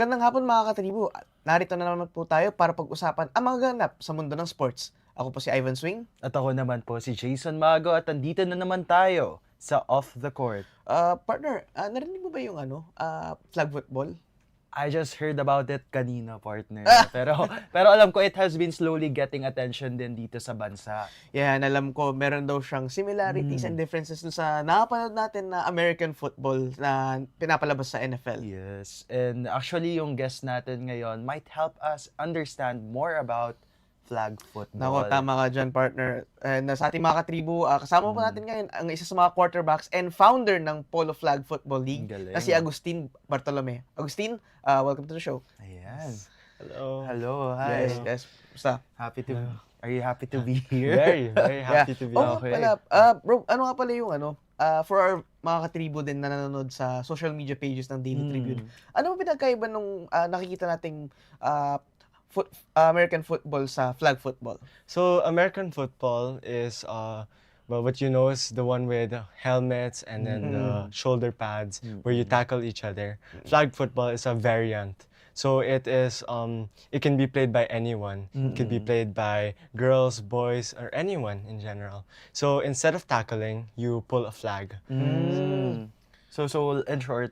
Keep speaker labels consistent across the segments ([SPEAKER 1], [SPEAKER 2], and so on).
[SPEAKER 1] Magandang hapon mga katribu. Narito na naman po tayo para pag-usapan ang mga ganap sa mundo ng sports. Ako po si Ivan Suing.
[SPEAKER 2] At ako naman po si Jason Mago at andito na naman tayo sa Off the Court.
[SPEAKER 1] Partner, narinig mo ba yung flag football?
[SPEAKER 2] I just heard about it kanina, partner. Pero alam ko it has been slowly getting attention din dito sa bansa.
[SPEAKER 1] Yan, alam ko meron daw siyang similarities and differences dun sa nakapanood natin na American football na pinapalabas sa NFL.
[SPEAKER 2] Yes, and actually yung guest natin ngayon might help us understand more about flag football.
[SPEAKER 1] Nako, tama ka dyan, partner. And sa ating mga katribu, kasama po natin ngayon ang isa sa mga quarterbacks and founder ng Polo Flag Football League na si Agustin Bartolome. Agustin, welcome to the show.
[SPEAKER 2] Ayan.
[SPEAKER 3] Hello.
[SPEAKER 2] Hello, hi.
[SPEAKER 1] Yes. Basta.
[SPEAKER 2] Are you happy to be here?
[SPEAKER 3] Very happy to be
[SPEAKER 1] Oh,
[SPEAKER 2] Okay.
[SPEAKER 1] pala, bro, ano nga pala yung for our mga katribu din na nanonood sa social media pages ng Daily Tribune. Ano ba pinagkaiba nung nakikita nating American football sa flag football?
[SPEAKER 3] So American football is well, what you know is the one with helmets and then the shoulder pads where you tackle each other. Flag football is a variant. So it is it can be played by anyone. It can be played by girls, boys, or anyone in general. So instead of tackling, you pull a flag.
[SPEAKER 2] So in short,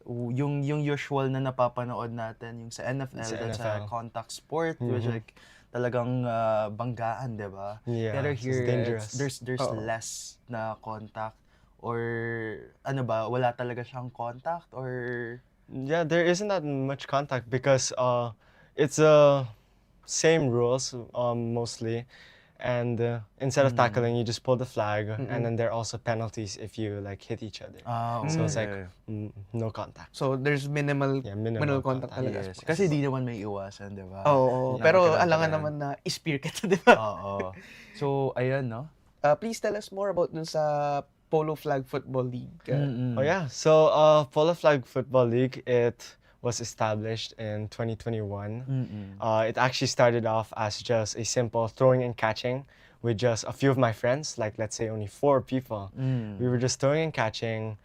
[SPEAKER 2] yung usual na napapanood natin yung sa NFL, that's a contact sport, which like talagang banggaan, di ba?
[SPEAKER 3] Yeah,
[SPEAKER 2] Pero
[SPEAKER 3] it's
[SPEAKER 2] here,
[SPEAKER 3] dangerous.
[SPEAKER 2] there's less na contact, or ano ba, wala talaga siyang contact, or...
[SPEAKER 3] Yeah, there isn't that much contact because it's same rules mostly. And instead of tackling, you just pull the flag, and then there are also penalties if you like hit each other. So it's like no contact.
[SPEAKER 1] So there's minimal contact talaga.
[SPEAKER 2] Yes. Kasi di naman may iwasan, di ba?
[SPEAKER 1] Oo,
[SPEAKER 2] Yeah,
[SPEAKER 1] pero
[SPEAKER 2] kailangan
[SPEAKER 1] alangan
[SPEAKER 2] yan.
[SPEAKER 1] naman na spear kita, di ba?
[SPEAKER 2] Oo. So, ayan, no?
[SPEAKER 1] Please tell us more about dun sa Polo Flag Football League.
[SPEAKER 3] Oh yeah, so Polo Flag Football League, it was established in 2021. It actually started off as just a simple throwing and catching with just a few of my friends, like let's say only 4 people. We were just throwing and catching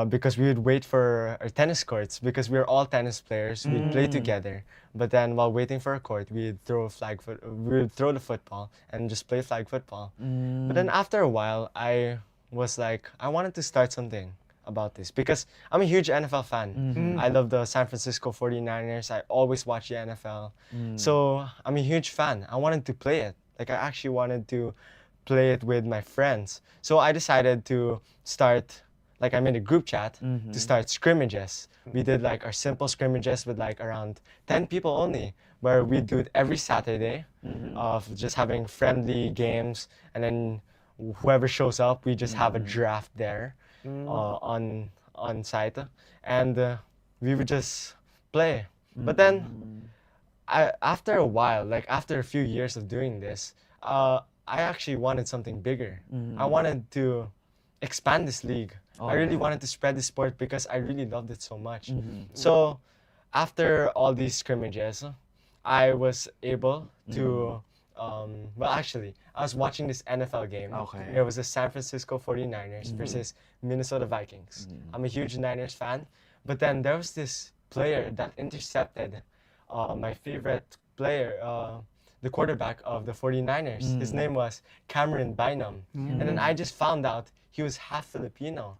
[SPEAKER 3] because we would wait for our tennis courts because we were all tennis players. We'd play together, but then while waiting for a court, we'd throw the football and just play flag football. But then after a while, I was like, I wanted to start something about this because I'm a huge NFL fan. I love the San Francisco 49ers. I always watch the NFL. So I'm a huge fan. I wanted to play it. Like I actually wanted to play it with my friends. So I decided to start, like I made a group chat to start scrimmages. We did like our simple scrimmages with like around 10 people only, where we do it every Saturday of just having friendly games, and then whoever shows up, we just have a draft there. On site, and we would just play. But then, after a while, like after a few years of doing this, I actually wanted something bigger. I wanted to expand this league. I really wanted to spread the sport because I really loved it so much. So, after all these scrimmages, I was able to. Well, actually, I was watching this NFL game.
[SPEAKER 2] Okay.
[SPEAKER 3] It was the San Francisco 49ers versus Minnesota Vikings. I'm a huge Niners fan, but then there was this player that intercepted my favorite player, the quarterback of the 49ers. His name was Cameron Bynum. And then I just found out he was half Filipino.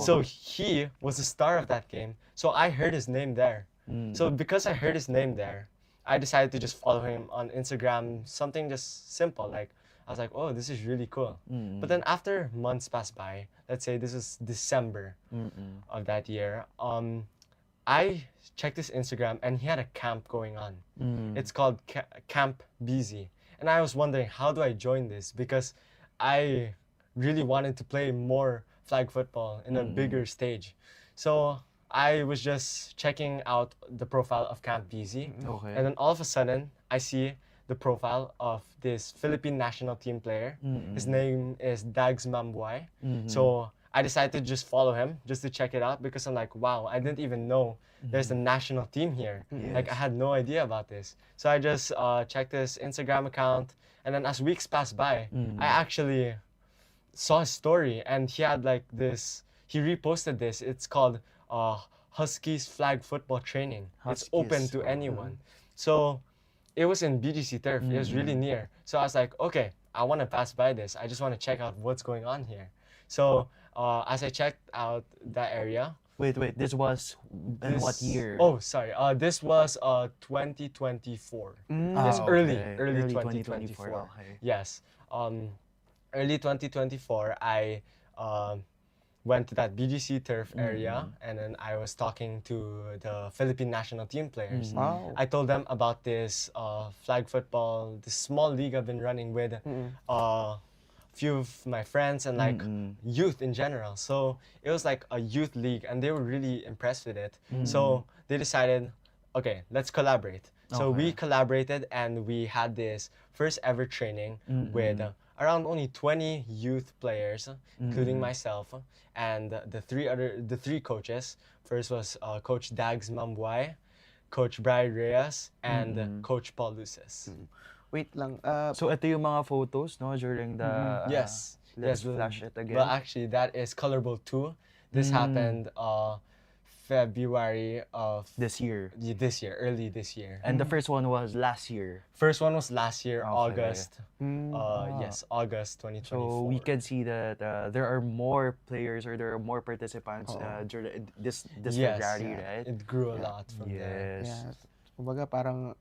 [SPEAKER 3] So he was the star of that game. So I heard his name there. So because I heard his name there, I decided to just follow him on Instagram, something just simple. Like, I was like, oh, this is really cool. But then after months passed by, let's say this is December of that year, I checked his Instagram and he had a camp going on. It's called Camp BZ. And I was wondering, how do I join this? Because I really wanted to play more flag football in a bigger stage. So I was just checking out the profile of Camp BZ.
[SPEAKER 2] Okay.
[SPEAKER 3] And then all of a sudden, I see the profile of this Philippine national team player. His name is Dags Mambuay. So I decided to just follow him just to check it out because I'm like, wow, I didn't even know there's a national team here. Like I had no idea about this. So I just checked his Instagram account, and then as weeks passed by, I actually saw his story, and he had like this. He reposted this. It's called Huskies flag football training. It's
[SPEAKER 2] Huskies,
[SPEAKER 3] open to anyone. So it was in BGC turf. It was really near. So I was like, okay, I want to pass by this. I just want to check out what's going on here. So as I checked out that area.
[SPEAKER 2] Wait, this was in what year?
[SPEAKER 3] Oh, sorry. This was 2024. This early 2024.
[SPEAKER 2] Okay.
[SPEAKER 3] Yes. Early 2024, I went to that BGC turf area, and then I was talking to the Philippine national team players.
[SPEAKER 1] Wow.
[SPEAKER 3] I told them about this flag football, this small league I've been running with few of my friends and like youth in general. So it was like a youth league, and they were really impressed with it. So they decided, okay, let's collaborate. So we collaborated, and we had this first ever training with around only 20 youth players, including myself, and the three coaches. First was Coach Dags Mambuay, Coach Brian Reyes, and Coach Paul Luces.
[SPEAKER 1] Wait lang.
[SPEAKER 2] So ito yung mga photos, no, during the
[SPEAKER 3] Yes.
[SPEAKER 2] let's flash it again.
[SPEAKER 3] But actually, that is Colorbowl 2. This happened February of
[SPEAKER 2] this year.
[SPEAKER 3] this year, early this year.
[SPEAKER 2] And the first one was last year.
[SPEAKER 3] First one was last year,
[SPEAKER 2] Okay.
[SPEAKER 3] August. Yes, August 2024.
[SPEAKER 2] So we can see that there are more players or there are more participants during this February, right?
[SPEAKER 3] It grew a lot from there.
[SPEAKER 2] Yes.
[SPEAKER 1] Yeah. Kumbaga parang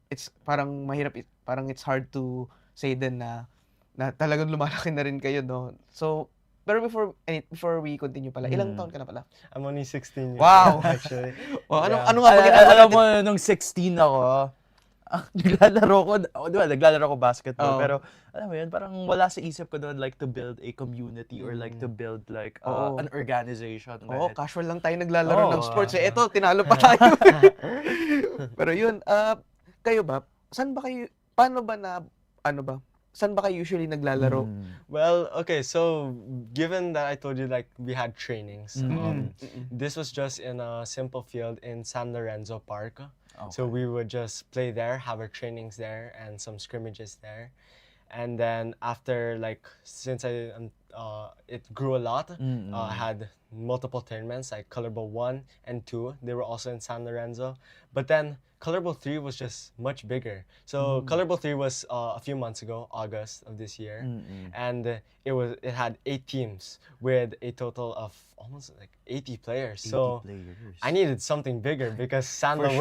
[SPEAKER 1] it's parang mahirap, parang it's hard to say din na talagang lumalaki na rin kayo, no? So pero before we continue pala, ilang taon ka na pala?
[SPEAKER 3] I'm only 16 years
[SPEAKER 1] Wow.
[SPEAKER 3] old, actually.
[SPEAKER 1] Oh,
[SPEAKER 3] Yeah.
[SPEAKER 1] ano nga ba ginagawa
[SPEAKER 2] Alam
[SPEAKER 1] natin?
[SPEAKER 2] mo, nung 16 ako, naglalaro ko basketball,
[SPEAKER 1] Oo.
[SPEAKER 2] pero alam mo yun, parang wala sa isip ko doon like to build a community or like to build like
[SPEAKER 1] Oo.
[SPEAKER 2] an organization.
[SPEAKER 1] Oo,
[SPEAKER 2] right?
[SPEAKER 1] casual lang tayo naglalaro ng
[SPEAKER 2] Oo,
[SPEAKER 1] sports. Eto, tinalo pa tayo. Pero yun, kayo ba, saan ba kayo usually naglalaro?
[SPEAKER 3] Well, okay, so given that I told you like we had trainings, this was just in a simple field in San Lorenzo Park. So we would just play there, have our trainings there, and some scrimmages there. And then after since it grew a lot, I had multiple tournaments like Color Bowl 1 and 2. They were also in San Lorenzo. But then Color Bowl 3 was just much bigger. So Color Bowl 3 was a few months ago, August of this year. And it had 8 teams with a total of almost like 80 players. So I needed something bigger because Sandlo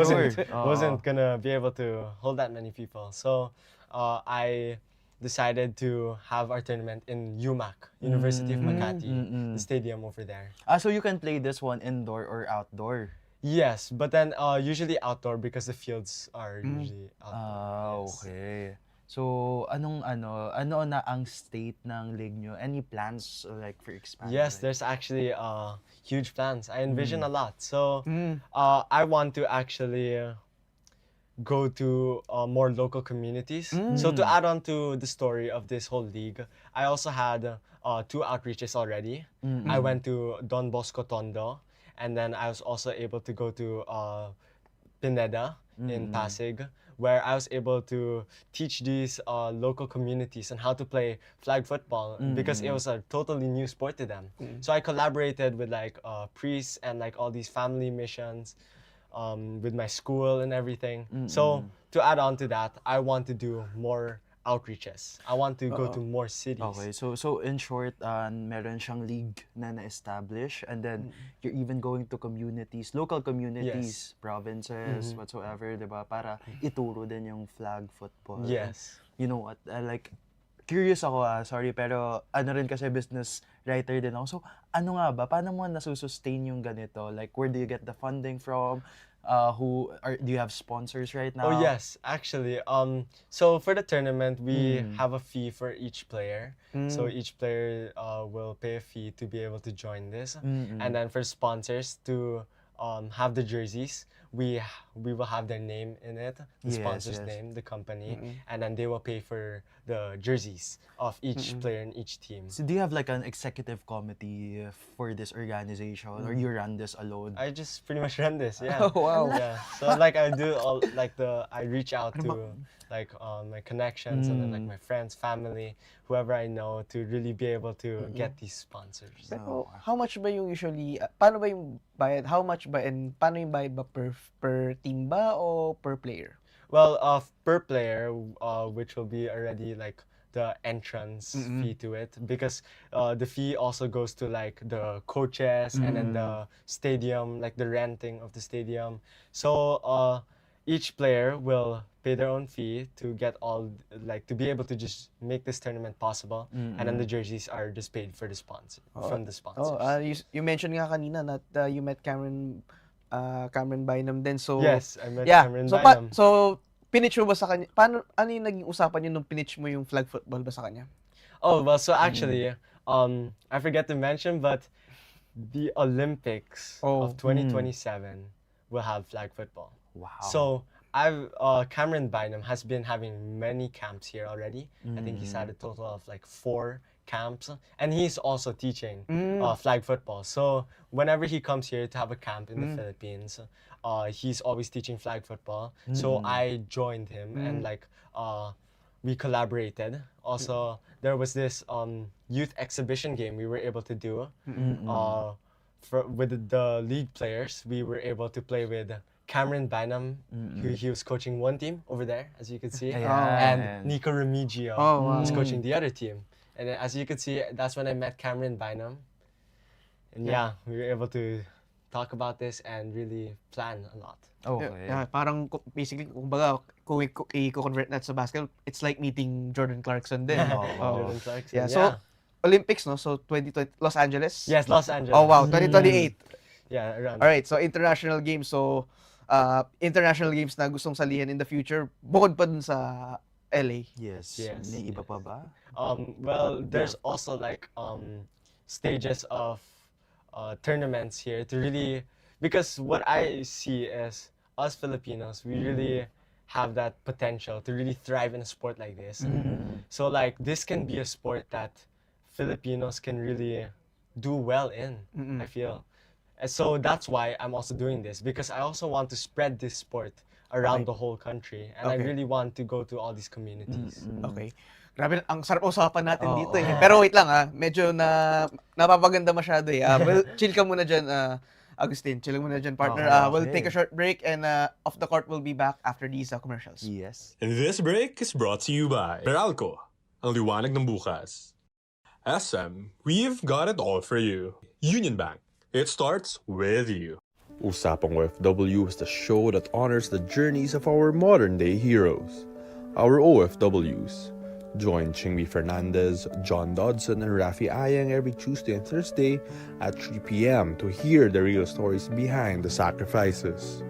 [SPEAKER 3] wasn't gonna be able to hold that many people. So I decided to have our tournament in UMac, University of Makati, the stadium over there.
[SPEAKER 2] So you can play this one indoor or outdoor?
[SPEAKER 3] Yes, but then usually outdoor because the fields are usually outdoor. Yes.
[SPEAKER 2] Okay. So, ano na ang state ng league nyo? Any plans like for expanding?
[SPEAKER 3] Yes, there's actually huge plans. I envision a lot. So, I want to actually go to more local communities. So to add on to the story of this whole league, I also had 2 outreaches already. I went to Don Bosco Tondo, and then I was also able to go to Pineda in Pasig, where I was able to teach these local communities on how to play flag football because it was a totally new sport to them. So I collaborated with like priests and like all these family missions with my school and everything. So to add on to that, I want to do more outreaches. I want to go to more cities.
[SPEAKER 2] Okay, so in short, meron siyang league na na-establish, and then you're even going to communities, local communities, provinces, whatsoever, diba? Para ituro din yung flag football.
[SPEAKER 3] Yes.
[SPEAKER 2] You know what, like, curious ako sorry, pero ano rin kasi business writer din ako. So, ano nga ba? Paano mo nasusustain yung ganito? Like, where do you get the funding from? Do you have sponsors right now?
[SPEAKER 3] Oh yes, actually. So for the tournament, we have a fee for each player. So each player will pay a fee to be able to join this, and then for sponsors to have the jerseys, we will have their name in it, the
[SPEAKER 2] Yes,
[SPEAKER 3] sponsor's
[SPEAKER 2] yes.
[SPEAKER 3] name, the company, and then they will pay for the jerseys of each player in each team.
[SPEAKER 2] So do you have like an executive committee for this organization, or you run this alone?
[SPEAKER 3] I just pretty much run this, yeah.
[SPEAKER 1] Oh, wow.
[SPEAKER 3] Yeah. So like I do all like I reach out to like my connections and then like my friends, family, whoever I know to really be able to get these sponsors.
[SPEAKER 1] Pero how much ba yung usually, paano ba yung bayad? How much ba and paano yung bayad ba per team ba o per player?
[SPEAKER 3] Well, per player, which will be already like the entrance fee to it, because the fee also goes to like the coaches and then the stadium, like the renting of the stadium. So each player will pay their own fee to get all like to be able to just make this tournament possible, and then the jerseys are just paid for the sponsor from the sponsors.
[SPEAKER 1] You mentioned nga kanina that you met Cameron Bynum din. So
[SPEAKER 3] Yes, I met
[SPEAKER 1] yeah.
[SPEAKER 3] Cameron
[SPEAKER 1] So
[SPEAKER 3] Bynum.
[SPEAKER 1] so pinitch mo ba sa kanya? Ano yung naging usapan niyo nung pinitch mo yung flag football ba sa kanya?
[SPEAKER 3] Oh, well, so actually, I forget to mention, but the Olympics of 2027 will have flag football.
[SPEAKER 2] Wow.
[SPEAKER 3] So Cameron Bynum has been having many camps here already. I think he's had a total of like 4 camps, and he's also teaching flag football. So whenever he comes here to have a camp in the Philippines, he's always teaching flag football. So I joined him and like we collaborated. Also, there was this youth exhibition game we were able to do. With the league players, we were able to play with Cameron Bynum, he was coaching one team over there, as you can see, and Nico Remigio was coaching the other team. And then, as you can see, that's when I met Cameron Bynum. And yeah, we were able to talk about this and really plan a lot.
[SPEAKER 2] Okay.
[SPEAKER 1] Yeah, parang basically, kumbaga, kung i-convert natin sa basketball, it's like meeting Jordan Clarkson din.
[SPEAKER 3] Jordan Clarkson,
[SPEAKER 1] Yeah, so Olympics, no? So 2020, Los Angeles?
[SPEAKER 3] Yes, Los Angeles.
[SPEAKER 1] Oh, wow, 2028.
[SPEAKER 3] Yeah, around.
[SPEAKER 1] All right, so international games. So international games na gustong salihan in the future, bukod pa dun sa LA.
[SPEAKER 2] Yes.
[SPEAKER 3] Yes.
[SPEAKER 2] May iba pa ba?
[SPEAKER 3] Well, there's also like stages of tournaments here to really, because what I see is us Filipinos, we really have that potential to really thrive in a sport like this. So like this can be a sport that Filipinos can really do well in, I feel. And so that's why I'm also doing this, because I also want to spread this sport around the whole country, and I really want to go to all these communities.
[SPEAKER 1] Okay. Grabe, ang sarap usapan natin dito eh. Pero wait lang medyo napapaganda masyado eh. Well, chill ka muna dyan, Agustin. Chill muna dyan, partner. We'll take a short break, and off the court we'll be back after these commercials.
[SPEAKER 2] Yes.
[SPEAKER 4] And this break is brought to you by Meralco, ang liwanag ng bukas. SM, we've got it all for you. Union Bank, it starts with you.
[SPEAKER 5] Usapang OFW is the show that honors the journeys of our modern-day heroes, our OFWs. Join Chingmi Fernandez, John Dodson, and Rafi Ayang every Tuesday and Thursday at 3 p.m. to hear the real stories behind the sacrifices.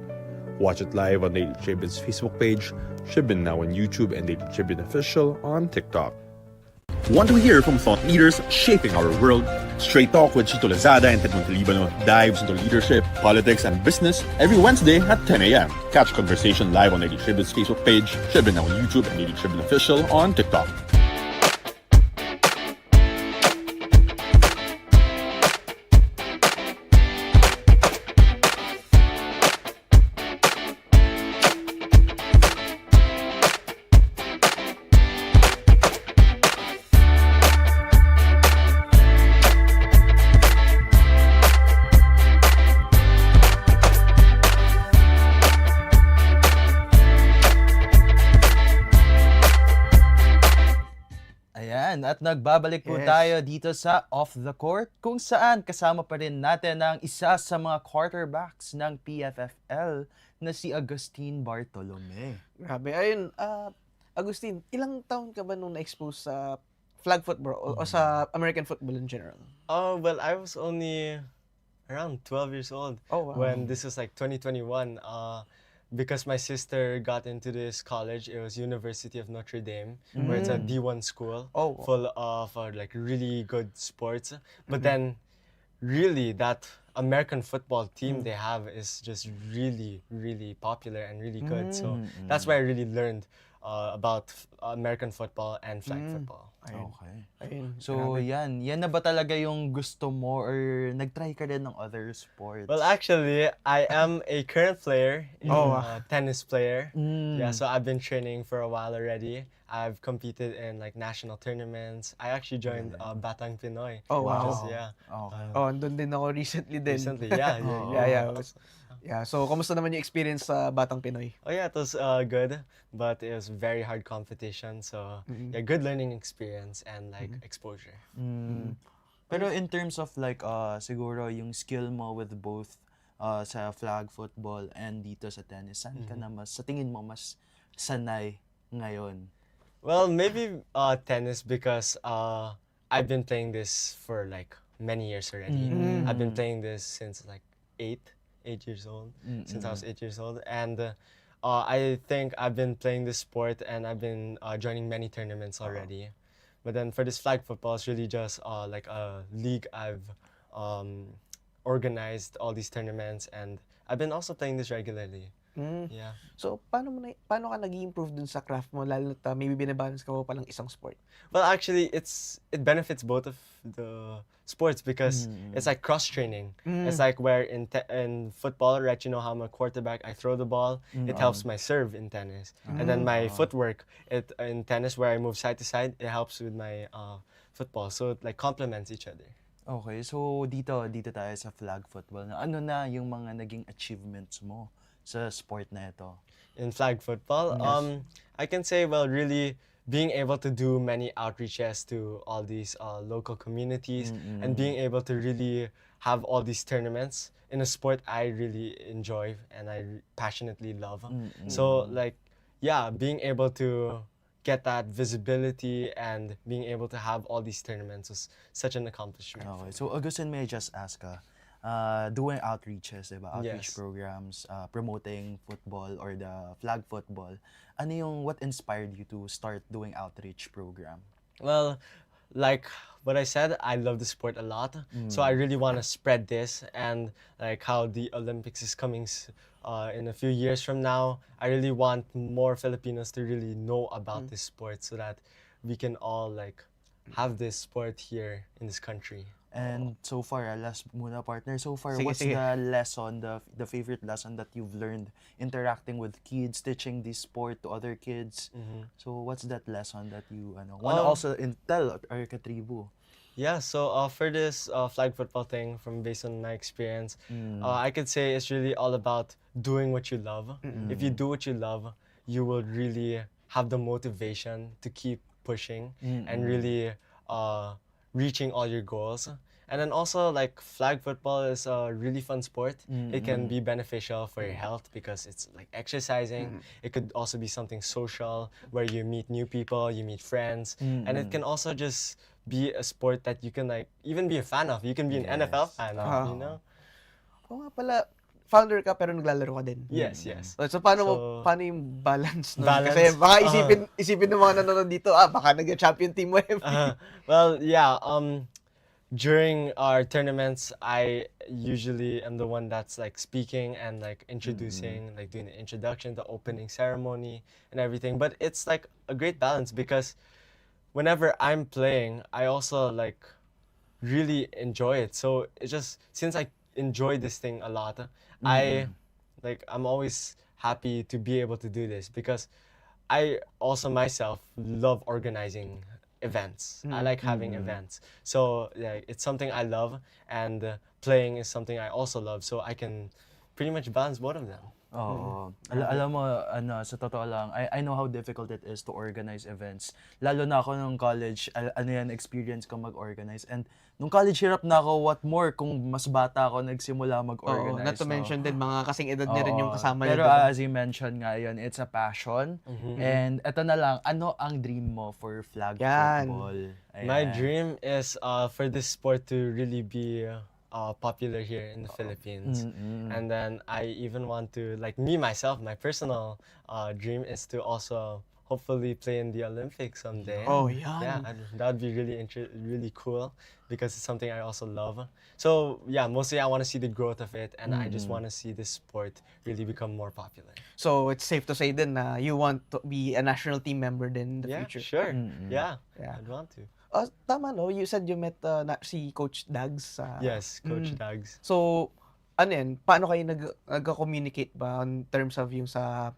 [SPEAKER 5] Watch it live on Daily Tribune's Facebook page, Tribune Now on YouTube, and Daily Tribune Official on TikTok.
[SPEAKER 6] Want to hear from thought leaders shaping our world? Straight Talk with Chito Lazada and Ted Montalibano dives into leadership, politics, and business every Wednesday at 10 a.m. Catch conversation live on Daily Tribune's Facebook page, Tribune Now on YouTube, and Daily Tribune Official on TikTok.
[SPEAKER 2] At nagbabalik po tayo dito sa Off the Court, kung saan kasama pa rin natin ang isa sa mga quarterbacks ng PFFL na si Agustin Bartolome.
[SPEAKER 1] Grabe. Ayun, Agustin, ilang taon ka ba nung na-expose sa flag football o sa American football in general?
[SPEAKER 3] Oh, well, I was only around 12 years old when this was like 2021. Because my sister got into this college, it was University of Notre Dame, where it's a D1 school full of like really good sports. But then really that American football team they have is just really, really popular and really good. So that's where I really learned about American football and flag football.
[SPEAKER 2] Okay.
[SPEAKER 1] Ayun,
[SPEAKER 2] So,
[SPEAKER 1] grabe.
[SPEAKER 2] yan na ba talaga yung gusto mo or nag-try ka rin ng other sports?
[SPEAKER 3] Well, actually, I am a current player, tennis player. Yeah, so I've been training for a while already. I've competed in like national tournaments. I actually joined Batang Pinoy.
[SPEAKER 1] Oh, wow.
[SPEAKER 3] Just, yeah.
[SPEAKER 2] Okay.
[SPEAKER 1] Oh, andun din ako recently din.
[SPEAKER 3] Recently, yeah.
[SPEAKER 1] Yeah, so kamusta naman yung experience sa Batang Pinoy?
[SPEAKER 3] Oh yeah, it was good, but it was very hard competition. So yeah, good learning experience and like exposure.
[SPEAKER 2] Pero in terms of like, siguro yung skill mo with both sa flag football and dito sa tennis, saan ka na sa tingin mo mas sanay ngayon?
[SPEAKER 3] Well, maybe tennis because I've been playing this for like many years already. I've been playing this since like 8 years old, since I was 8 years old. And I think I've been playing this sport and I've been joining many tournaments already. But then for this flag football, it's really just like a league I've organized all these tournaments, and I've been also playing this regularly. Yeah.
[SPEAKER 1] So, paano ka nag-i-improve dun sa craft mo, lalo na maybe binabalance ka mo palang isang sport?
[SPEAKER 3] Well, actually, it benefits both of the sports because it's like cross training. It's like where in football, right? You know how I'm a quarterback, I throw the ball. It helps my serve in tennis, and then my footwork. In tennis, where I move side to side, it helps with my football. So it like complements each other.
[SPEAKER 2] Okay, so dito tayo sa flag football. Ano na yung mga naging achievements mo sa sport na ito?
[SPEAKER 3] In flag football, I can say, well, really being able to do many outreaches to all these local communities and being able to really have all these tournaments in a sport I really enjoy and I passionately love. So like, yeah, being able to get that visibility and being able to have all these tournaments was such an accomplishment.
[SPEAKER 2] Okay, so Augustin, may I just ask ka, doing outreaches, diba? Outreach
[SPEAKER 3] Yes.
[SPEAKER 2] programs, promoting football or the flag football. What inspired you to start doing outreach program?
[SPEAKER 3] Well, like what I said, I love the sport a lot. So I really want to spread this, and like how the Olympics is coming in a few years from now, I really want more Filipinos to really know about this sport so that we can all like have this sport here in this country.
[SPEAKER 2] And so far, last muna partner, so far,
[SPEAKER 1] Sige,
[SPEAKER 2] what's
[SPEAKER 1] sige.
[SPEAKER 2] the lesson, the favorite lesson that you've learned interacting with kids, teaching this sport to other kids? So what's that lesson that you want to also tell our katribu?
[SPEAKER 3] Yeah, so for this flag football thing, from based on my experience, I could say it's really all about doing what you love. If you do what you love, you will really have the motivation to keep pushing and really reaching all your goals. And then also, like, flag football is a really fun sport. It can be beneficial for your health because it's like exercising. It could also be something social where you meet new people, you meet friends, and it can also just be a sport that you can like even be a fan of. You can be an NFL fan of, you know?
[SPEAKER 1] Oo nga pala, founder ka pero naglalaro ka din.
[SPEAKER 3] Yes.
[SPEAKER 1] So paano yung balance nun?
[SPEAKER 3] Balance?
[SPEAKER 1] Kasi baka isipin ng mga nanonood dito, baka nag-champion team mo
[SPEAKER 3] Well, yeah. During our tournaments, I usually am the one that's like speaking and like introducing, like doing the introduction, the opening ceremony, and everything. But it's like a great balance because whenever I'm playing, I also like really enjoy it. So it's just since I enjoy this thing a lot, I'm always happy to be able to do this because I also myself love organizing events. I like having events. So yeah, it's something I love, and playing is something I also love. So I can pretty much balance both of them.
[SPEAKER 2] Oo. Alam mo, sa totoo lang, I know how difficult it is to organize events. Lalo na ako nung college, experience ko mag-organize. And nung college, hirap na ako, what more kung mas bata ako nagsimula mag-organize.
[SPEAKER 1] Not to mention din, mga kasing edad niya rin yung kasama niya.
[SPEAKER 2] Pero as you mentioned nga yun, it's a passion. And eto na lang, ano ang dream mo for flag football?
[SPEAKER 3] My dream is for this sport to really be popular here in the Philippines. And then I even want to, like me myself, my personal dream is to also hopefully play in the Olympics someday.
[SPEAKER 1] Oh, yan.
[SPEAKER 3] Yeah, that would be really cool because it's something I also love. So yeah, mostly I want to see the growth of it, and I just want to see this sport really become more popular.
[SPEAKER 1] So, it's safe to say din na you want to be a national team member din in the
[SPEAKER 3] Yeah,
[SPEAKER 1] future.
[SPEAKER 3] sure. Yeah,
[SPEAKER 1] Yeah.
[SPEAKER 3] I'd want to.
[SPEAKER 1] Tama, no? You said you met si Coach Dags.
[SPEAKER 3] Yes, Coach Dags.
[SPEAKER 1] So, ano yan? Paano kayo nag-communicate ba in terms of yung sa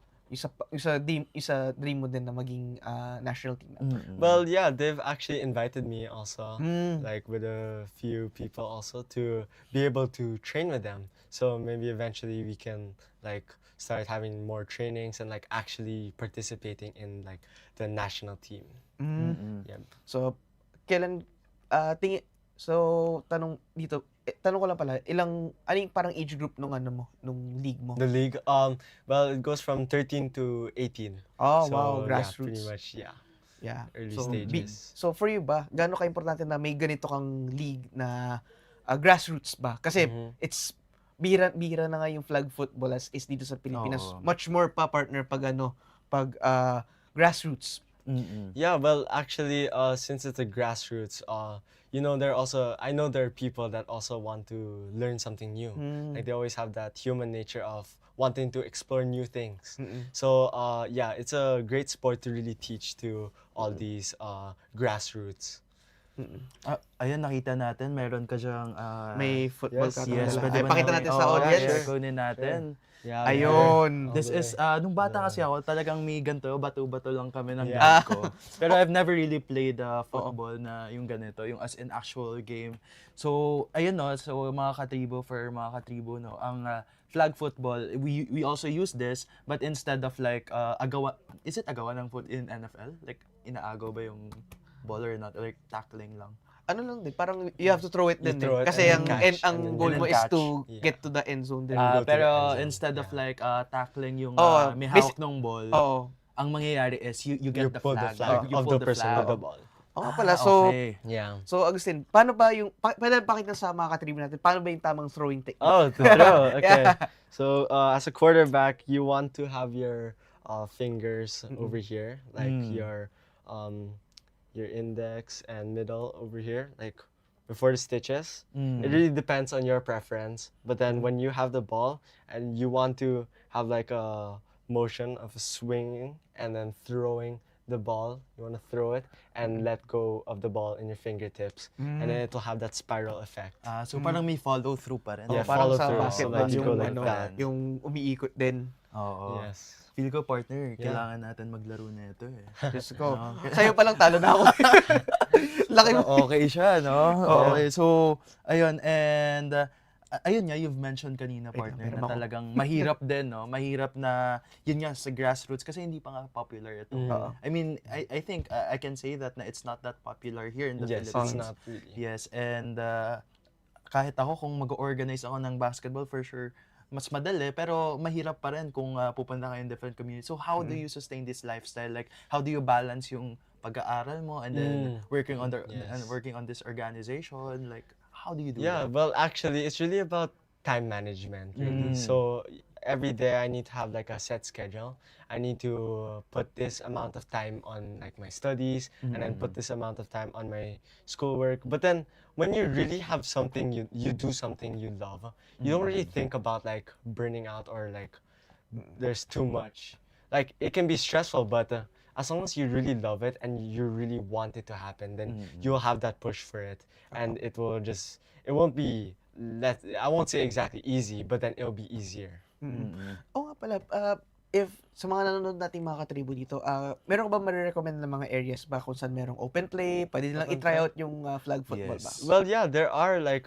[SPEAKER 1] dream mo din na maging national team member?
[SPEAKER 3] Well, yeah, they've actually invited me also,
[SPEAKER 1] Mm.
[SPEAKER 3] like with a few people also to be able to train with them. So maybe eventually we can like start having more trainings and like actually participating in like the national team. Yeah.
[SPEAKER 1] So, kailan tanong dito, tanong ko lang pala, ano yung parang age group nung league mo?
[SPEAKER 3] The league, well, it goes from 13 to 18.
[SPEAKER 1] Oh,
[SPEAKER 3] So,
[SPEAKER 1] wow,
[SPEAKER 3] yeah,
[SPEAKER 1] grassroots.
[SPEAKER 3] pretty much, yeah.
[SPEAKER 1] Yeah.
[SPEAKER 3] Early
[SPEAKER 1] So,
[SPEAKER 3] stages.
[SPEAKER 1] so for you ba, gaano ka-importante na may ganito kang league na grassroots ba? Kasi it's bihira na nga yung flag football as is dito sa Pilipinas.
[SPEAKER 2] Oo.
[SPEAKER 1] Much more pa partner pag grassroots.
[SPEAKER 3] Yeah, well, actually, since it's a grassroots, you know, I know there are people that also want to learn something new. Like they always have that human nature of wanting to explore new things. So, yeah, it's a great sport to really teach to all these grassroots.
[SPEAKER 2] Ayun, nakita natin, meron ka dyang
[SPEAKER 1] May football
[SPEAKER 3] yes,
[SPEAKER 1] ka
[SPEAKER 2] yes,
[SPEAKER 1] talaga.
[SPEAKER 2] pwede
[SPEAKER 1] Ay,
[SPEAKER 2] ba
[SPEAKER 1] pakita
[SPEAKER 2] namin-
[SPEAKER 1] natin sa
[SPEAKER 2] Oo,
[SPEAKER 1] audience.
[SPEAKER 2] share kunin natin.
[SPEAKER 3] Yeah,
[SPEAKER 1] Ayun.
[SPEAKER 2] This is, nung bata kasi ako, talagang may ganito, bato-bato lang kami ng
[SPEAKER 3] Yeah.
[SPEAKER 2] dad ko. Pero I've never really played football na yung ganito, yung as in actual game. So, ayun no, so mga katribo, no, ang flag football, we also use this, but instead of like, is it agawan ng foot in NFL? Like, inaagaw ba yung ball or not? Or like, tackling lang?
[SPEAKER 1] Ano lang din, parang you have to throw it
[SPEAKER 3] You
[SPEAKER 1] din.
[SPEAKER 3] throw it
[SPEAKER 1] Kasi
[SPEAKER 3] and
[SPEAKER 1] ang
[SPEAKER 3] catch,
[SPEAKER 1] ang
[SPEAKER 3] and then
[SPEAKER 1] goal mo is
[SPEAKER 2] catch.
[SPEAKER 1] to
[SPEAKER 3] Yeah.
[SPEAKER 1] get to the end zone din.
[SPEAKER 3] go to the
[SPEAKER 2] Pero
[SPEAKER 3] end zone.
[SPEAKER 2] instead of like tackling yung
[SPEAKER 1] Oo,
[SPEAKER 2] may
[SPEAKER 1] basi-
[SPEAKER 2] hawak ng ball,
[SPEAKER 1] Oo.
[SPEAKER 2] ang mangyayari is you get
[SPEAKER 3] You
[SPEAKER 2] the
[SPEAKER 3] pull
[SPEAKER 2] flag.
[SPEAKER 3] the flag
[SPEAKER 2] You
[SPEAKER 3] of
[SPEAKER 2] pull
[SPEAKER 3] the person
[SPEAKER 2] flag.
[SPEAKER 3] with the ball.
[SPEAKER 1] Oo nga pala. So,
[SPEAKER 2] okay.
[SPEAKER 3] Yeah.
[SPEAKER 1] so Agustin, paano ba yung, pwede pakita sa mga katribo natin, paano ba yung tamang throwing technique?
[SPEAKER 3] Oh, to throw. Okay.
[SPEAKER 1] Yeah.
[SPEAKER 3] So as a quarterback, you want to have your fingers over here, like your index and middle over here, like before the stitches. It really depends on your preference. But then when you have the ball and you want to have like a motion of swinging and then throwing the ball, you want to throw it and let go of the ball in your fingertips, and then it will have that spiral effect.
[SPEAKER 2] So parang may follow through pa rin.
[SPEAKER 3] Yeah,
[SPEAKER 1] Parang
[SPEAKER 3] follow
[SPEAKER 1] sa
[SPEAKER 3] through.
[SPEAKER 1] basketball
[SPEAKER 3] So let's go
[SPEAKER 1] yung,
[SPEAKER 3] like that.
[SPEAKER 1] yung umiikot din.
[SPEAKER 2] Oo.
[SPEAKER 3] Yes.
[SPEAKER 2] Feel ko, partner,
[SPEAKER 3] Yeah.
[SPEAKER 2] kailangan natin maglaro na ito eh.
[SPEAKER 1] Diyos ko. Sa'yo pa lang talo na ako. Laki mo.
[SPEAKER 2] Okay siya, no? Okay, so, ayun, and ayun nga, you've mentioned kanina, partner,
[SPEAKER 1] meron
[SPEAKER 2] na
[SPEAKER 1] ako.
[SPEAKER 2] talagang mahirap din, no? Mahirap na, yun nga, sa grassroots, kasi hindi pa nga popular ito. I mean, I think, I can say that na it's not that popular here in the
[SPEAKER 3] Yes,
[SPEAKER 2] Philippines.
[SPEAKER 3] it's not really.
[SPEAKER 2] Yes, and kahit ako, kung mag-organize ako ng basketball, for sure, mas madali, pero mahirap pa rin kung pupunta kayo in different communities. So, how do you sustain this lifestyle? Like, how do you balance yung pag-aaral mo and then working on
[SPEAKER 3] Yes.
[SPEAKER 2] working on this organization? Like, how do you do
[SPEAKER 3] Yeah,
[SPEAKER 2] that?
[SPEAKER 3] well, actually, it's really about time management, really. So every day I need to have like a set schedule. I need to put this amount of time on like my studies and then put this amount of time on my schoolwork. But then when you really have something, you do something you love, you don't really think about like burning out or like there's too much. Like it can be stressful, but as long as you really love it and you really want it to happen, then you'll have that push for it, and it won't be I won't say exactly easy, but then it'll be easier.
[SPEAKER 1] Oo nga pala, if sa mga nanonood nating mga katribo dito, meron ka ba marirecommend na mga areas ba kung saan merong open play? Pwede nilang i-try out yung flag football ba?
[SPEAKER 2] Yes.
[SPEAKER 3] Well, yeah, there are like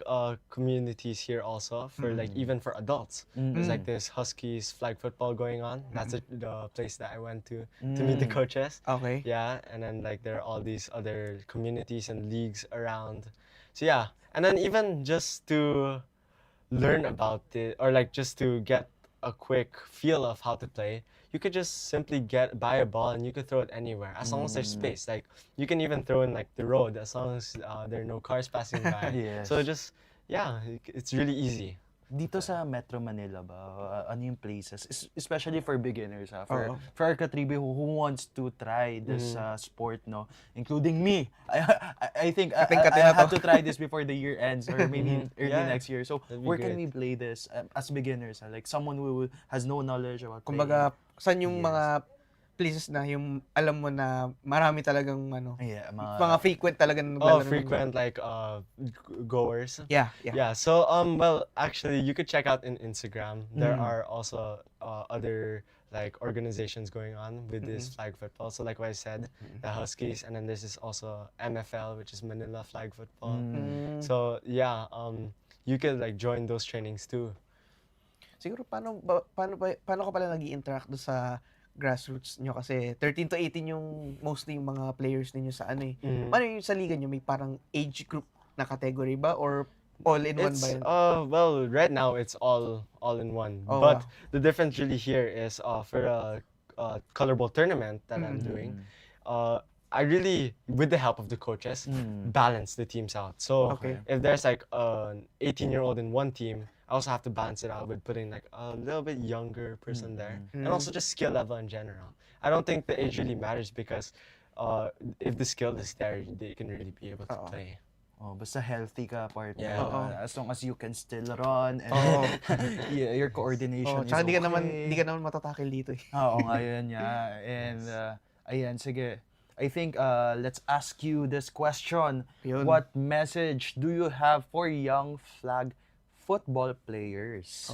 [SPEAKER 3] communities here also for like even for adults. There's like this Huskies flag football going on. That's the place that I went to meet the coaches.
[SPEAKER 1] Okay.
[SPEAKER 3] Yeah, and then like there are all these other communities and leagues around. So yeah, and then even just to learn about it or like just to get a quick feel of how to play, you could just simply buy a ball and you could throw it anywhere as long as there's space. Like you can even throw in like the road as long as there are no cars passing by.
[SPEAKER 2] Yes.
[SPEAKER 3] So just it's really easy.
[SPEAKER 2] Dito sa Metro Manila ba, ano yung places, especially for beginners,
[SPEAKER 1] Oo.
[SPEAKER 2] for our katribe who wants to try this sport, no, including me. I think
[SPEAKER 1] Kating-kati
[SPEAKER 2] I
[SPEAKER 1] na
[SPEAKER 2] have
[SPEAKER 1] to.
[SPEAKER 2] to try this before the year ends or maybe early
[SPEAKER 3] Yeah,
[SPEAKER 2] next year. So
[SPEAKER 3] that'd be
[SPEAKER 2] where can we
[SPEAKER 3] great.
[SPEAKER 2] play this as beginners? Like someone who has no knowledge about
[SPEAKER 1] Kumbaga, saan yung
[SPEAKER 2] Yes.
[SPEAKER 1] mga places na yung alam mo na marami talagang ano,
[SPEAKER 2] playing. Yeah,
[SPEAKER 1] mga frequent talaga na
[SPEAKER 3] Oh,
[SPEAKER 1] naglalaro ng-
[SPEAKER 3] frequent like goers.
[SPEAKER 1] Yeah.
[SPEAKER 3] Yeah, so well, actually, you could check out in Instagram. There
[SPEAKER 1] Mm.
[SPEAKER 3] are also other like organizations going on with this flag football. So like what I said, the Huskies, and then this is also MFL, which is Manila Flag Football.
[SPEAKER 1] Mm.
[SPEAKER 3] So yeah, you could like join those trainings too.
[SPEAKER 1] Siguro paano ka pala nag-i-interact do sa grassroots nyo kasi 13 to 18 yung mostly yung mga players ninyo sa ano eh. Paano yung sa liga nyo, may parang age group na category ba or all in one
[SPEAKER 3] It's
[SPEAKER 1] ba yun?
[SPEAKER 3] well, right now it's all in one.
[SPEAKER 1] Oh,
[SPEAKER 3] But
[SPEAKER 1] wow.
[SPEAKER 3] the difference really here is for a colorable tournament that I'm doing. I really, with the help of the coaches, balance the teams out. So
[SPEAKER 1] Okay.
[SPEAKER 3] if there's like an 18-year-old in one team, I also have to balance it out with putting like a little bit younger person there, and also just skill level in general. I don't think the age really matters because if the skill is there, they can really be able to play.
[SPEAKER 2] Oh, basta healthy ka, partner.
[SPEAKER 3] Yeah.
[SPEAKER 2] As long as you can still run and
[SPEAKER 1] Oo.
[SPEAKER 2] yeah, your coordination
[SPEAKER 1] Oh,
[SPEAKER 2] is
[SPEAKER 1] tsaka
[SPEAKER 2] okay.
[SPEAKER 1] di ka naman matatakil dito eh.
[SPEAKER 2] Oo, ngayon niya. And ayan, sige. I think let's ask you this question.
[SPEAKER 1] Yun.
[SPEAKER 2] What message do you have for young flag football players?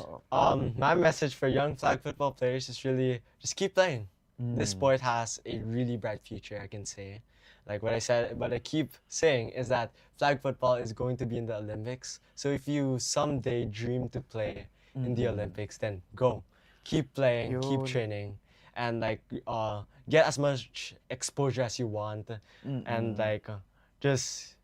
[SPEAKER 3] My message for young flag football players is really just keep playing. This sport has a really bright future, I can say. Like what I said, what I keep saying is that flag football is going to be in the Olympics. So if you someday dream to play in the Olympics, then go. Keep playing, keep
[SPEAKER 1] Yun.
[SPEAKER 3] training, and like get as much exposure as you want, and like just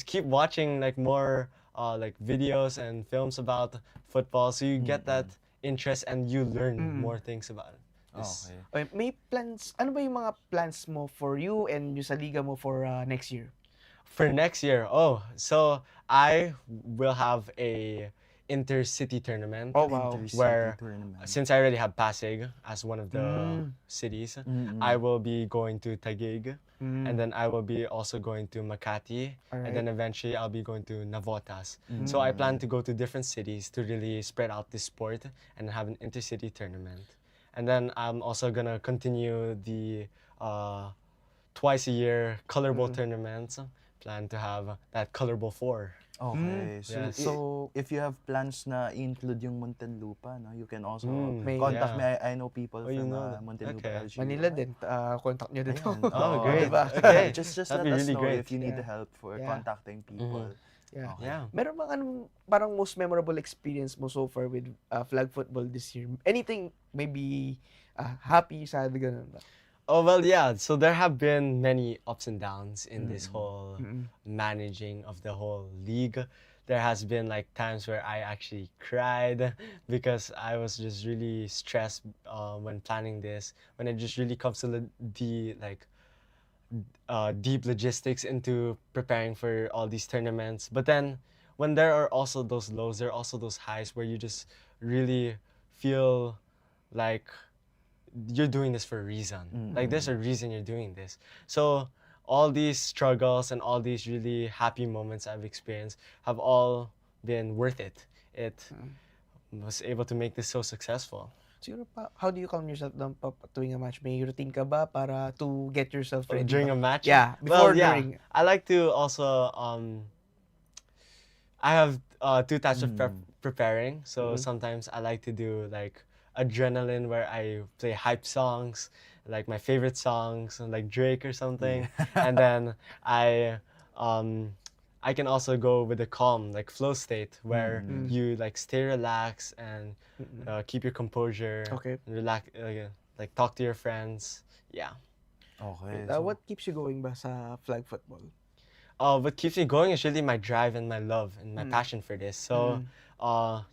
[SPEAKER 3] keep watching like more like videos and films about football, so you get that interest and you learn more things about it.
[SPEAKER 2] Okay.
[SPEAKER 1] Okay, may plans, ano ba yung mga plans mo for you and yung sa liga mo for next year?
[SPEAKER 3] For next year, so I will have a intercity tournament.
[SPEAKER 1] Oh, wow.
[SPEAKER 3] Where
[SPEAKER 2] Tournament.
[SPEAKER 3] since I already have Pasig as one of the cities, I will be going to Taguig, and then I will be also going to Makati, and then eventually I'll be going to Navotas. So I plan to go to different cities to really spread out this sport and have an intercity tournament. And then I'm also gonna continue the twice a year colorable tournaments. Plan to have that colorable 4.
[SPEAKER 2] Okay. So,
[SPEAKER 3] Yes.
[SPEAKER 2] so if you have plans na include yung Muntinlupa, no, you can also
[SPEAKER 1] May-
[SPEAKER 2] contact
[SPEAKER 3] yeah.
[SPEAKER 2] me. I know people
[SPEAKER 3] Oh, you
[SPEAKER 2] from
[SPEAKER 3] know that.
[SPEAKER 2] Muntinlupa.
[SPEAKER 3] Okay.
[SPEAKER 2] LGU.
[SPEAKER 1] Manila din, contact nyo dito.
[SPEAKER 2] Ayan.
[SPEAKER 3] Oh,
[SPEAKER 2] Oo,
[SPEAKER 3] great.
[SPEAKER 2] diba?
[SPEAKER 3] Okay.
[SPEAKER 2] Just let
[SPEAKER 3] That'd be
[SPEAKER 2] us
[SPEAKER 3] really
[SPEAKER 2] know
[SPEAKER 3] great.
[SPEAKER 2] if you need
[SPEAKER 1] Yeah.
[SPEAKER 2] the help for
[SPEAKER 1] Yeah.
[SPEAKER 2] contacting people.
[SPEAKER 1] Yeah.
[SPEAKER 2] Okay.
[SPEAKER 3] Yeah.
[SPEAKER 1] Meron bang anong parang most memorable experience mo so far with flag football this year? Anything maybe happy, sad, ganun ba?
[SPEAKER 3] Oh, well, yeah. So there have been many ups and downs in this whole managing of the whole league. There has been like times where I actually cried because I was just really stressed when planning this. When it just really comes to the like deep logistics into preparing for all these tournaments. But then when there are also those lows, there are also those highs where you just really feel like you're doing this for a reason. Like there's a reason you're doing this. So all these struggles and all these really happy moments I've experienced have all been worth it. It was able to make this so successful.
[SPEAKER 1] Siguro pa, how do you calm yourself down pa tuwing a match? May routine ka ba para to get yourself ready?
[SPEAKER 3] During
[SPEAKER 1] ba?
[SPEAKER 3] a match?
[SPEAKER 1] Yeah,
[SPEAKER 3] Well,
[SPEAKER 1] before,
[SPEAKER 3] yeah.
[SPEAKER 1] during.
[SPEAKER 3] I like to also I have two types of preparing. So sometimes I like to do like adrenaline where I play hype songs, like my favorite songs, like Drake or something. And then I can also go with a calm, like flow state where you like stay relaxed and keep your composure.
[SPEAKER 1] Okay.
[SPEAKER 3] Relax, like talk to your friends. Yeah.
[SPEAKER 2] Okay.
[SPEAKER 1] What keeps you going ba sa flag football?
[SPEAKER 3] What keeps me going is really my drive and my love and my passion for this. So,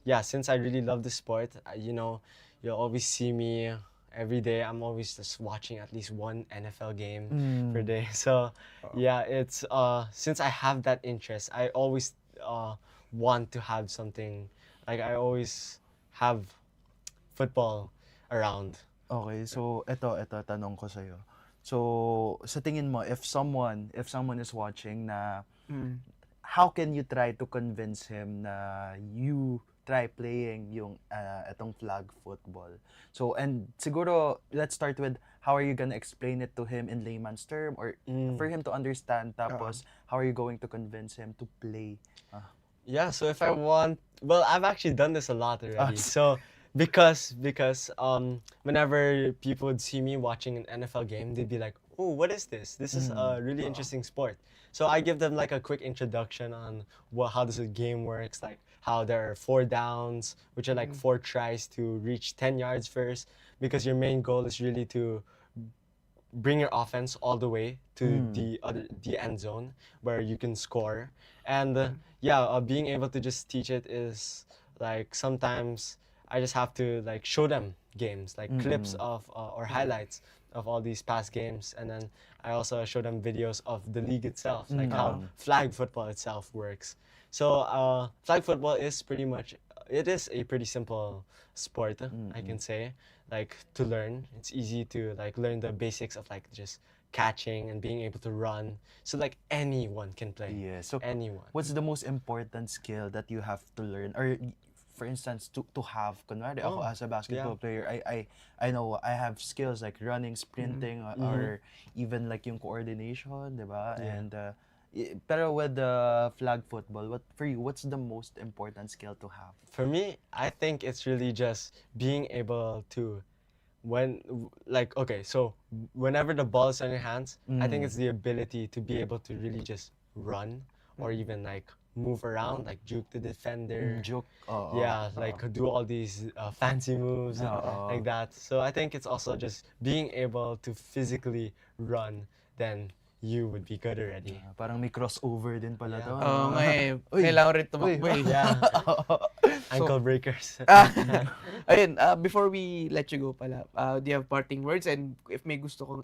[SPEAKER 3] yeah, since I really love the sport, you'll always see me every day. I'm always just watching at least one NFL game per day. So, yeah, it's since I have that interest, I always want to have something like I always have football around.
[SPEAKER 2] Okay, so ito tanong ko sa'yo. So, sa tingin mo, if someone is watching na, how can you try to convince him na you try playing yung itong flag football? So, and siguro, let's start with, how are you gonna explain it to him in layman's term, or for him to understand, tapos, how are you going to convince him to play?
[SPEAKER 3] Yeah, so if I want, well, I've actually done this a lot already. So because whenever people would see me watching an NFL game, they'd be like, "Oh, what is this? This is a really interesting sport." So I give them like a quick introduction on how this game works, like how there are 4 downs, which are like 4 tries to reach 10 yards first, because your main goal is really to bring your offense all the way to the end zone where you can score. And being able to just teach it is like, sometimes I just have to like show them games, like clips of or highlights of all these past games, and then I also show them videos of the league itself, like how flag football itself works. So flag football is it is a pretty simple sport, I can say, like to learn. It's easy to like learn the basics of like just catching and being able to run. So like anyone can play.
[SPEAKER 2] Yeah, so
[SPEAKER 3] anyone.
[SPEAKER 2] what's the most important skill that you have to learn, or for instance, to have? Kunwari, ako as a basketball player, I know I have skills like running, sprinting, or even like yung coordination, diba? And pero with the flag football, for you, what's the most important skill to have?
[SPEAKER 3] For me, I think it's really just being able to, whenever the ball is on your hands, I think it's the ability to be able to really just run, or even like move around, like juke the defender. Like do all these fancy moves like that. So I think it's also just being able to physically run, then you would be good already.
[SPEAKER 2] Parang may crossover din pala to.
[SPEAKER 1] Kailangan rin tumakbo eh.
[SPEAKER 3] Yeah. Ankle breakers.
[SPEAKER 1] Ayun, before we let you go pala, do you have parting words? And if may gusto kong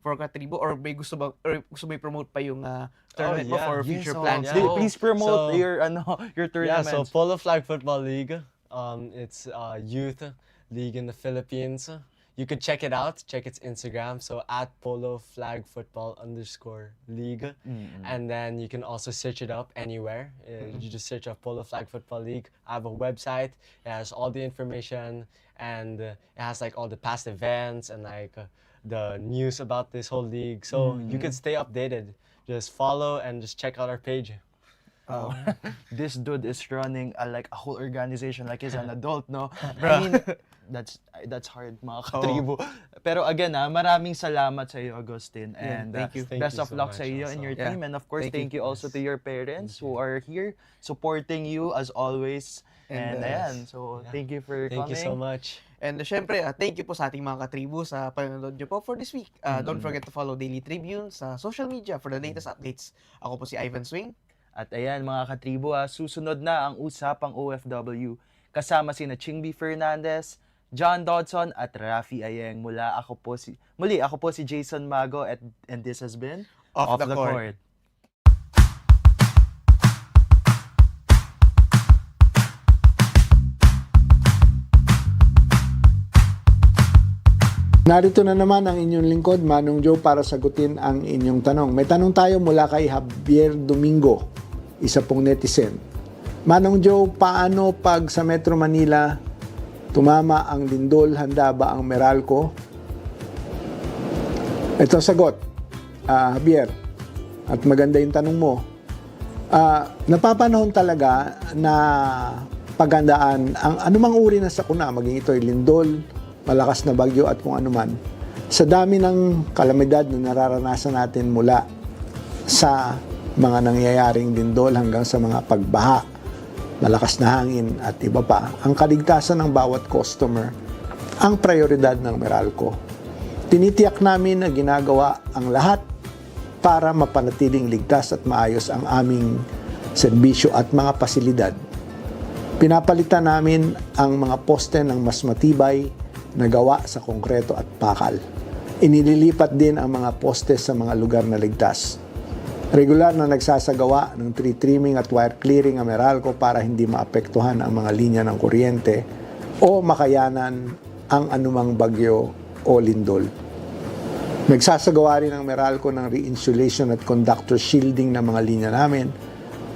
[SPEAKER 1] for Katribo, or may gusto mo i-promote pa yung tournament mo for future plans?
[SPEAKER 2] Please promote your tournament.
[SPEAKER 3] Yeah, so Polo Flag Football League, it's a youth league in the Philippines. You could check it out, check its Instagram, so at Polo Flag Football _league. And then you can also search it up anywhere. You just search up Polo Flag Football League. I have a website, it has all the information, and it has like all the past events and like the news about this whole league. So you can stay updated. Just follow and just check out our page.
[SPEAKER 2] This dude is running like a whole organization like he's an adult, no? I mean, that's hard, mga katribo. Pero again, maraming salamat sa iyo, Agustin, and
[SPEAKER 1] thank you.
[SPEAKER 2] Best of
[SPEAKER 3] so
[SPEAKER 2] luck
[SPEAKER 3] much
[SPEAKER 2] sa iyo and your team, and of course, thank you also to your parents who are here supporting you as always. And ayan, so thank you for coming.
[SPEAKER 3] Thank you so much.
[SPEAKER 1] And syempre, thank you po sa ating mga katribo sa panonood nyo po for this week. Don't forget to follow Daily Tribune sa social media for the latest updates. Ako po si Ivan Suing.
[SPEAKER 2] At ayan mga katribo, susunod na ang Usapang OFW. Kasama sina Chingby Fernandez, John Dodson at Rafi Ayeng. Ako po si Jason Mago, and this has been
[SPEAKER 1] Off the Court.
[SPEAKER 7] Narito na naman ang inyong lingkod, Manong Joe, para sagutin ang inyong tanong. May tanong tayo mula kay Javier Domingo, isa pong netizen. Manong Joe, paano pag sa Metro Manila tumama ang lindol, handa ba ang Meralco? Ito sagot, Javier, at maganda yung tanong mo. Napapanahon talaga na paghandaan ang anumang uri na sakuna, maging ito ay lindol, malakas na bagyo at kung anuman, sa dami ng kalamidad na nararanasan natin mula sa mga nangyayaring lindol hanggang sa mga pagbaha, malakas na hangin at iba pa, ang kaligtasan ng bawat customer ang prioridad ng Meralco. Tinitiyak namin na ginagawa ang lahat para mapanatiling ligtas at maayos ang aming serbisyo at mga pasilidad. Pinapalitan namin ang mga poste ng mas matibay na gawa sa konkreto at bakal. Inililipat din ang mga poste sa mga lugar na ligtas. Regular na nagsasagawa ng tree trimming at wire clearing ang Meralco para hindi maapektuhan ang mga linya ng kuryente o makayanan ang anumang bagyo o lindol. Nagsasagawa rin ang Meralco ng re-insulation at conductor shielding ng mga linya namin,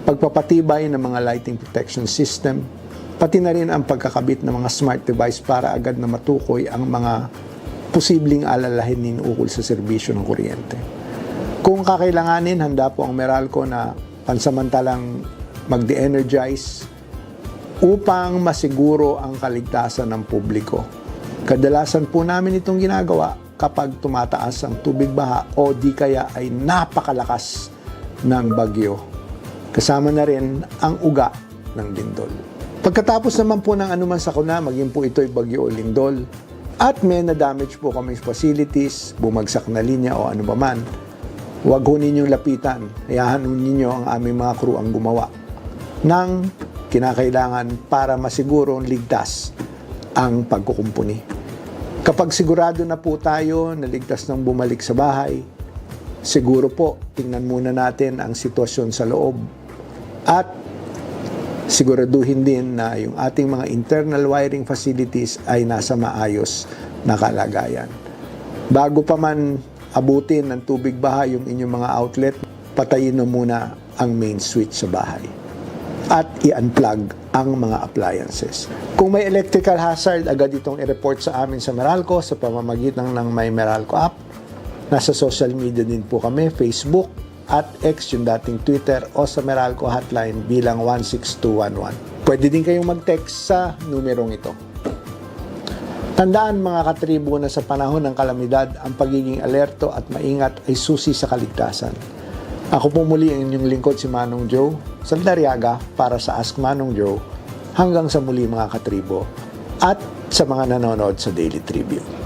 [SPEAKER 7] pagpapatibay ng mga lighting protection system, pati na rin ang pagkakabit ng mga smart device para agad na matukoy ang mga posibleng alalahanin ukol sa serbisyo ng kuryente. Kung kakailanganin, handa po ang Meralco na pansamantalang mag-de-energize upang masiguro ang kaligtasan ng publiko. Kadalasan po namin itong ginagawa kapag tumataas ang tubig baha o di kaya ay napakalakas ng bagyo. Kasama na rin ang uga ng lindol. Pagkatapos naman po ng anuman sakuna, maging po ito'y bagyo o lindol, at may na-damage po kami facilities, bumagsak na linya o ano ba man, huwag ho ninyong lapitan. Hayaan ninyo ang aming mga crew ang gumawa ng kinakailangan para masigurong ligtas ang pagkukumpuni. Kapag sigurado na po tayo na ligtas nang bumalik sa bahay, siguro po tingnan muna natin ang sitwasyon sa loob at siguraduhin din na yung ating mga internal wiring facilities ay nasa maayos na kalagayan. Bago pa man abutin ng tubig baha yung inyong mga outlet, patayin na muna ang main switch sa bahay at i-unplug ang mga appliances. Kung may electrical hazard, agad itong i-report sa amin sa Meralco sa pamamagitan ng My Meralco app. Nasa social media din po kami, Facebook at X, yung dating Twitter, o sa Meralco hotline bilang 16211. Pwede din kayong mag-text sa numerong ito. Tandaan mga katribo na sa panahon ng kalamidad, ang pagiging alerto at maingat ay susi sa kaligtasan. Ako po muli ang inyong lingkod si Manong Joe, Saldariaga para sa Ask Manong Joe. Hanggang sa muli mga katribo at sa mga nanonood sa Daily Tribune.